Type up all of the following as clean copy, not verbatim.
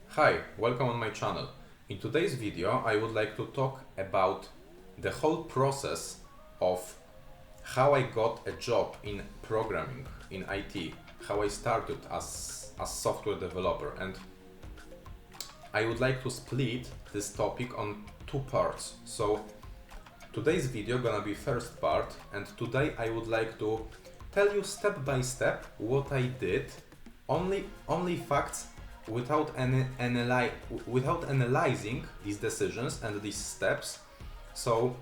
Hi, welcome on my channel. In today's video I would like to talk about the whole process of how I got a job in programming, in IT, how I started as a software developer, and I would like to split this topic on two parts. So today's video gonna be first part, and today I would like to tell you step by step what I did, only facts without analyzing these decisions and these steps. So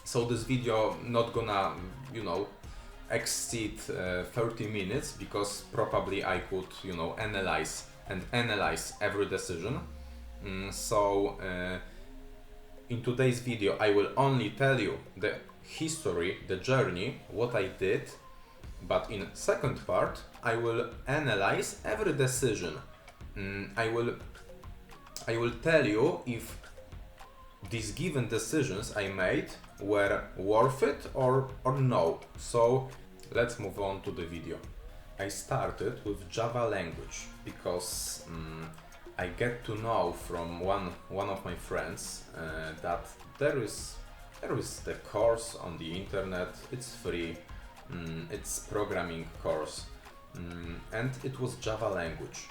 this video not gonna, exceed 30 minutes, because probably I could, analyze every decision. In today's video I will only tell you the history, the journey, what I did, but in second part I will analyze every decision. I will tell you if these given decisions I made were worth it or no. So let's move on to the video. I started with Java language because I get to know from one of my friends that there is the course on the internet. It's free. It's programming course, and it was Java language.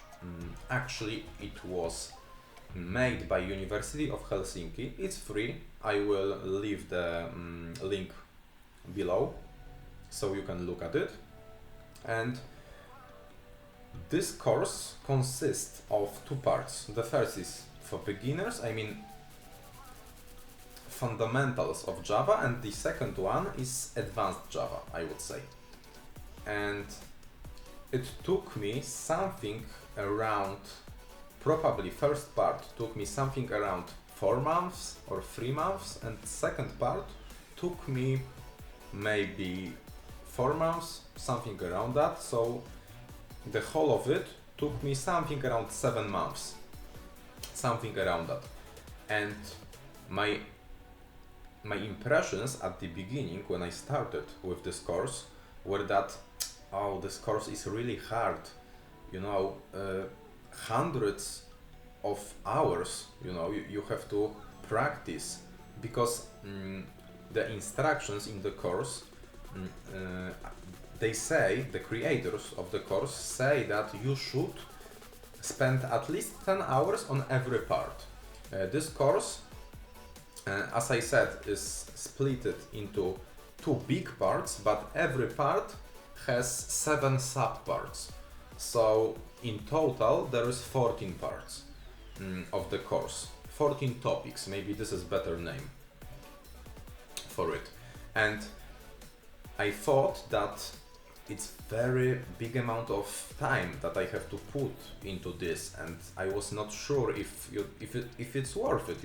Actually, it was made by University of Helsinki. It's free. I will leave the link below so you can look at it. And this course consists of two parts. The first is for beginners, fundamentals of Java, and the second one is advanced Java, I would say. And it took me something around, probably first part took me something around 4 months or 3 months, and second part took me maybe 4 months, something around that. So the whole of it took me something around 7 months, something around that. And my impressions at the beginning when I started with this course were that, oh, this course is really hard, hundreds of hours, you have to practice, because the instructions in the course, they say, the creators of the course say that you should spend at least 10 hours on every part. This course, as I said, is split into 2 big parts, but every part has 7 subparts. So in total there is 14 parts of the course, 14 topics, maybe this is better name for it. And I thought that it's very big amount of time that I have to put into this, and I was not sure if it's worth it,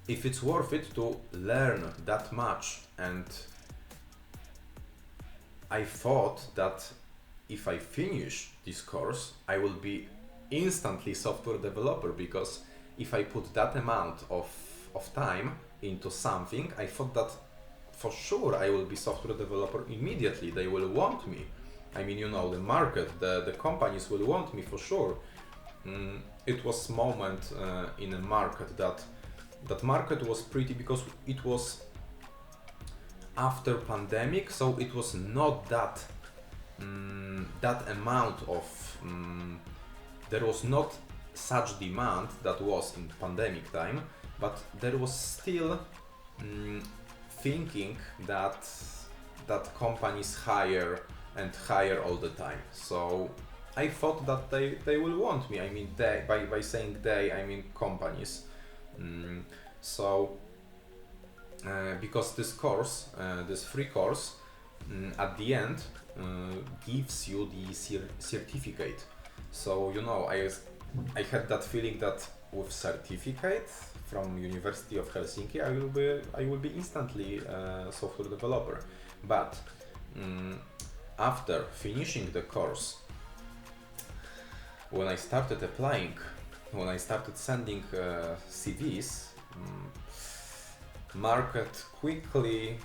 if it's worth it to learn that much. And I thought that if I finish this course I will be instantly software developer, because if I put that amount of time into something, I thought that for sure I will be software developer immediately. They will want me. The market, the companies will want me for sure. It was moment in a market that market was pretty, because it was after pandemic, so it was not that amount of there was not such demand that was in pandemic time, but there was still thinking that companies hire and hire all the time. So I thought that they will want me. They, by saying they, I mean companies. Because this course, this free course, at the end gives you the certificate. So I had that feeling that with certificate from University of Helsinki I will be instantly a software developer. But after finishing the course, when I started applying, when I started sending CVs, market quickly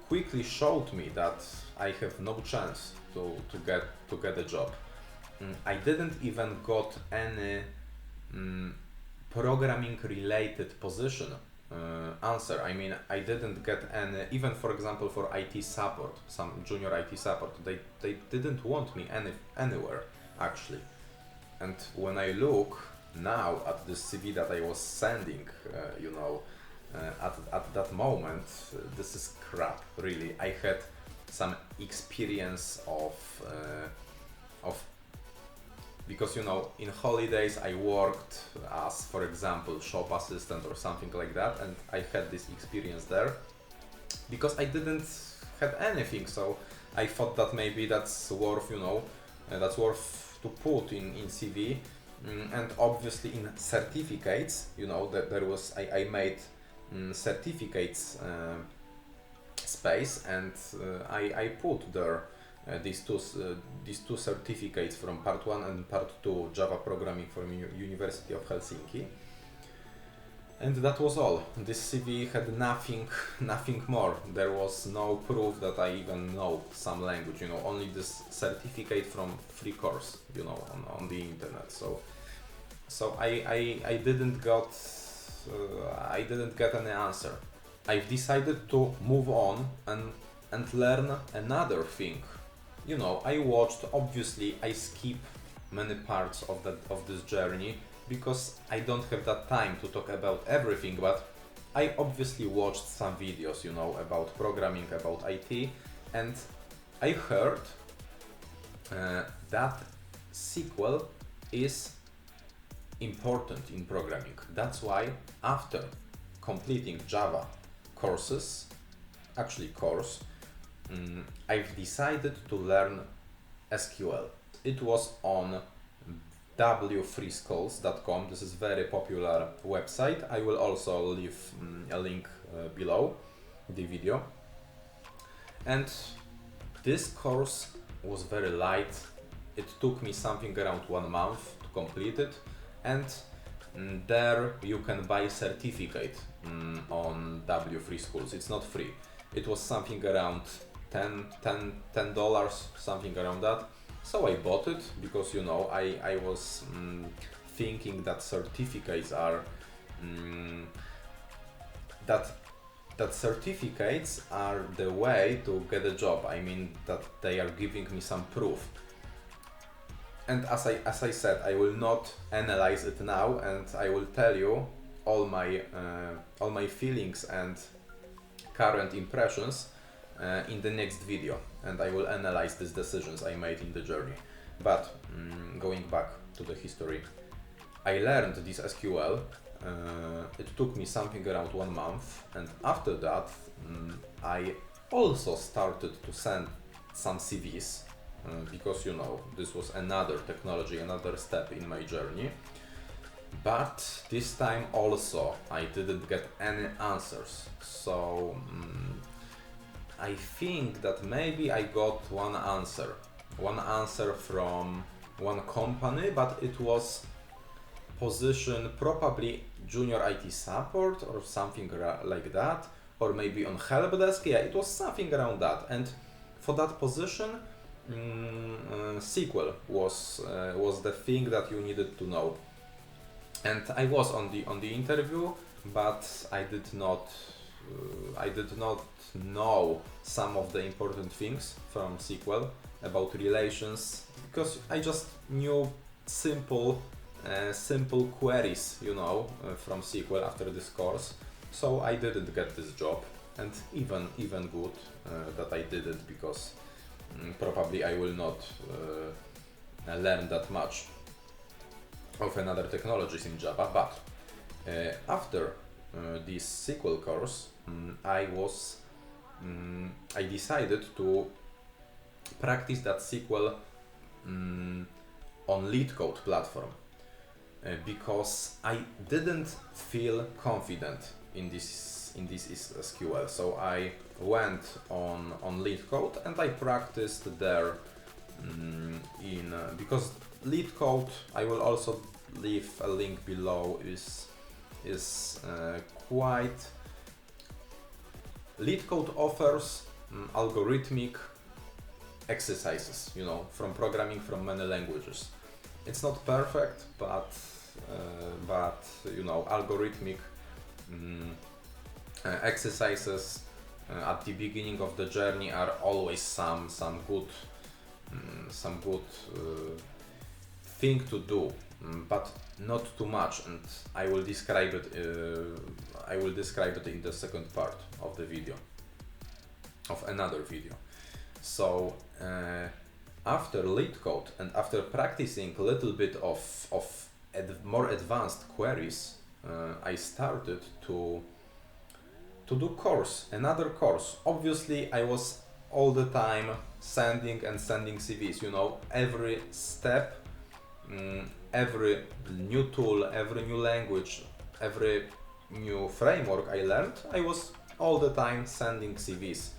quickly showed me that I have no chance to get a job. I didn't even got any programming related position answer. I mean, I didn't get any, even for example for IT support, some junior IT support, they didn't want me anywhere actually. And when I look now at the CV that I was sending, at that moment, this is crap, really. I had some experience of because in holidays I worked as, for example, shop assistant or something like that, and I had this experience there because I didn't have anything, so I thought that maybe that's worth to put in CV. And obviously in certificates, that there was I made certificates space, and I put there these two certificates from part 1 and part 2 Java programming from University of Helsinki, and that was all. This CV had nothing more. There was no proof that I even know some language, only this certificate from free course, on the internet. So I didn't get any answer. I've decided to move on and learn another thing. I skip many parts of this journey because I don't have that time to talk about everything, but I obviously watched some videos, about programming, about IT, and I heard that SQL is important in programming. That's why after completing Java course, I've decided to learn SQL. It was on w3schools.com. This is very popular website. I will also leave a link below the video. And this course was very light. It took me something around 1 month to complete it, and there you can buy certificate on W3 Schools. It's not free. It was something around $10, something around that. So I bought it because I was thinking that certificates are that certificates are the way to get a job. I mean that they are giving me some proof. And as I said, I will not analyze it now, and I will tell you all my feelings and current impressions in the next video, and I will analyze these decisions I made in the journey. But going back to the history, I learned this SQL. It took me something around 1 month, and after that I also started to send some CVs because this was another technology, another step in my journey. But this time also I didn't get any answers, so I think that maybe I got one answer from one company, but it was position probably junior IT support or something like that, or maybe on help desk. Yeah, it was something around that, and for that position SQL was the thing that you needed to know. And I was on the interview, but I did not know some of the important things from SQL about relations, because I just knew simple queries, from SQL after this course. So I didn't get this job, and even good that I didn't, because probably I will not learn that much of another technologies in Java. But after this SQL course, I decided to practice that SQL on LeetCode platform because I didn't feel confident in this SQL. So I went on LeetCode and I practiced there because LeetCode, I will also leave a link below, is quite... LeetCode offers algorithmic exercises, you know, from programming from many languages. It's not perfect, but you know, algorithmic exercises at the beginning of the journey are always some good thing to do, but not too much, and I will describe it in the second part of the video, of another video. So after LeetCode and after practicing a little bit of more advanced queries, I started to do another course. Obviously, I was all the time sending CVs, you know, every step, every new tool, every new language, every new framework I learned, I was all the time sending CVs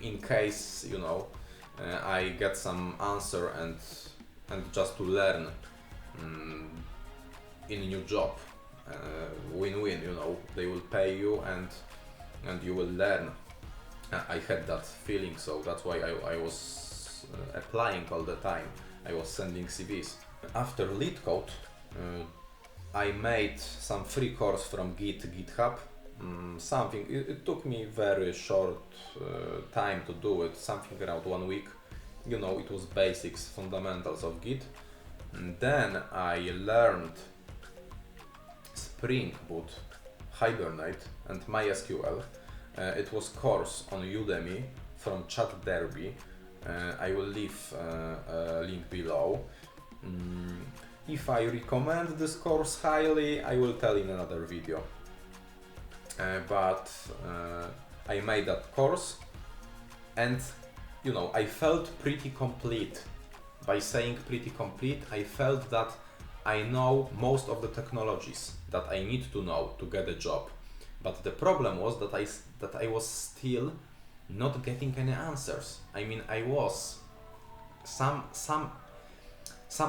in case, you know, I get some answer and just to learn in a new job. Win-win, you know, they will pay you and you will learn. I had that feeling, so that's why I was applying all the time. I was sending CVs. After LeetCode, I made some free course from GitHub. It took me very short time to do it, something around 1 week. You know, it was basics, fundamentals of Git. And then I learned Spring Boot, Hibernate and MySQL. It was course on Udemy from Chad Derby. I will leave a link below. If I recommend this course highly, I will tell in another video. But I made that course, and you know, I felt pretty complete. By saying pretty complete, I felt that I know most of the technologies that I need to know to get a job. But the problem was that I was still not getting any answers. I mean, I was some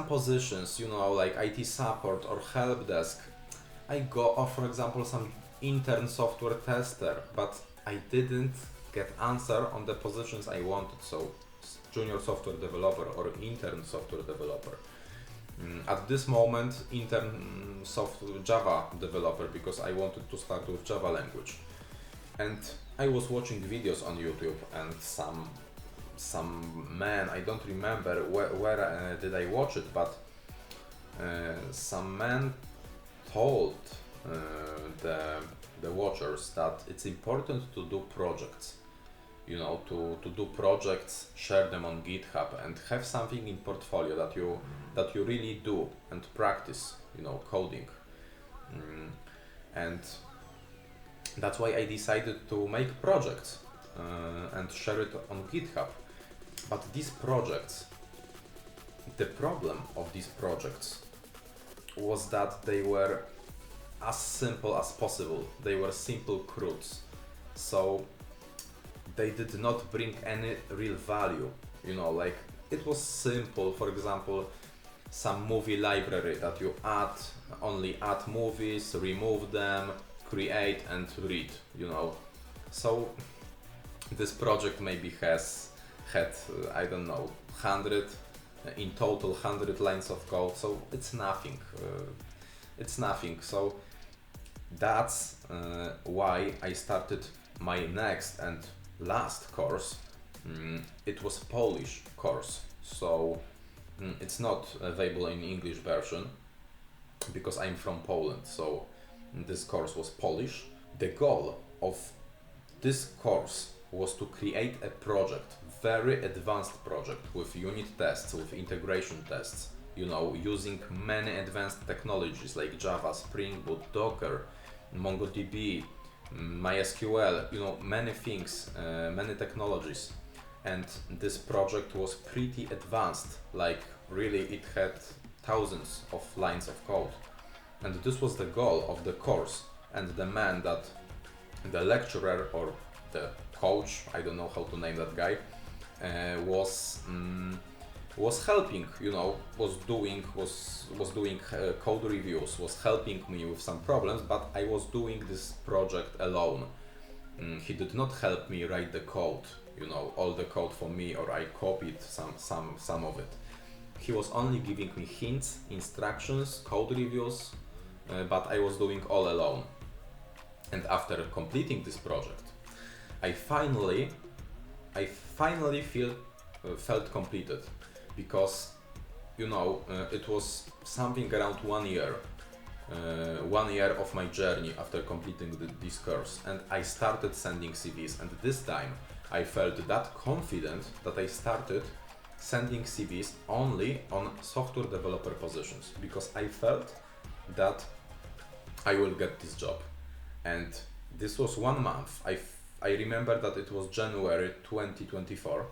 positions, you know, like IT support or help desk. I got, or for example, some intern software tester, but I didn't get answer on the positions I wanted. So junior software developer or intern software developer. At this moment, intern software Java developer, because I wanted to start with Java language. And I was watching videos on YouTube, and some man, I don't remember where did I watch it, but some man told the watchers that it's important to do projects, you know, to do projects, share them on GitHub, and have something in portfolio that you really do and practice, you know, coding. And that's why I decided to make projects and share it on GitHub. But these projects, the problem of these projects was that they were as simple as possible. They were simple CRUDs, so they did not bring any real value. You know, like it was simple. For example, some movie library that you only add movies, remove them, create and read. You know, so this project maybe had I don't know, 100 in total, 100 lines of code. So it's nothing. It's nothing. So that's why I started my next and last course. It was Polish course, so it's not available in English version because I'm from Poland, so this course was Polish. The goal of this course was to create a project, very advanced project with unit tests, with integration tests, you know, using many advanced technologies like Java, Spring Boot, Docker, MongoDB, MySQL, you know, many things, many technologies. And this project was pretty advanced, like really it had thousands of lines of code. And this was the goal of the course, and the man that the lecturer or the coach, I don't know how to name that guy, was helping, you know, was doing code reviews, was helping me with some problems, but I was doing this project alone. He did not help me write the code. you know, all the code for me, or I copied some of it. He was only giving me hints, instructions, code reviews, but I was doing all alone. And after completing this project, I finally felt completed, because, you know, it was something around 1 year. 1 year of my journey after completing this course, and I started sending CVs, and this time I felt that confident that I started sending CVs only on software developer positions, because I felt that I will get this job. And this was 1 month. I remember that it was January 2024,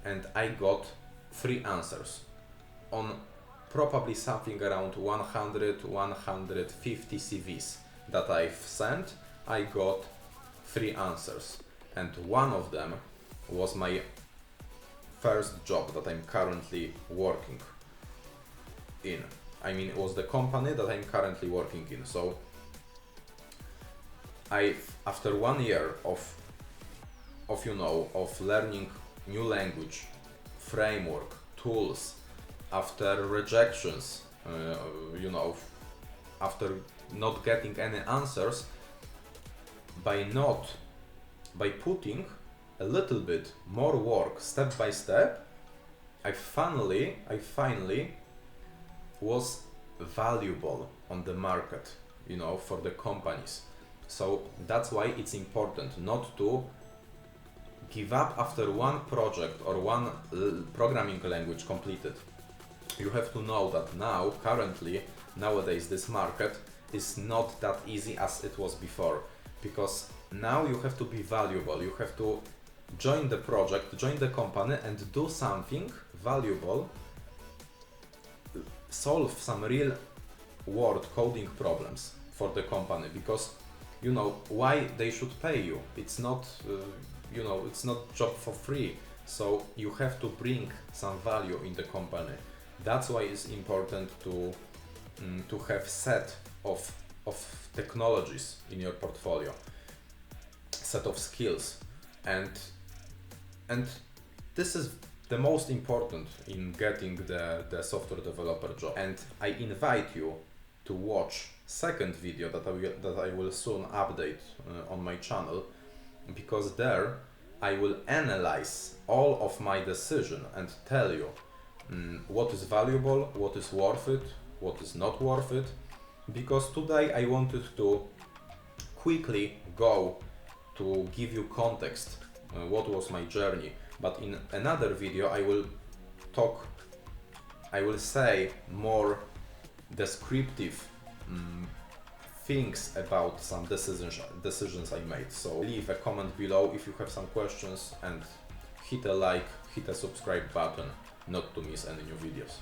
and I got 3 answers on probably something around 100-150 CVs that I've sent. I got 3 answers, and one of them was my first job that I'm currently working in. I mean, it was the company that I'm currently working in. So after 1 year of you know, of learning new language, framework, tools, after rejections, you know, after not getting any answers, by putting a little bit more work step by step, I finally was valuable on the market, you know, for the companies. So that's why it's important not to give up after one project or one programming language completed. You have to know that nowadays this market is not that easy as it was before, because now you have to be valuable. You have to join the project, join the company, and do something valuable, solve some real world coding problems for the company, because, you know, why they should pay you. It's not you know, it's not job for free, so you have to bring some value in the company. That's why it's important to have set of technologies in your portfolio, set of skills, and this is the most important in getting the software developer job. And I invite you to watch second video that I will soon update on my channel, because there I will analyze all of my decision and tell you what is valuable, what is worth it, what is not worth it. Because today I wanted to quickly go to give you context, what was my journey, but in another video I will say more descriptive things about some decisions I made. So leave a comment below if you have some questions, and hit a like, hit a subscribe button not to miss any new videos.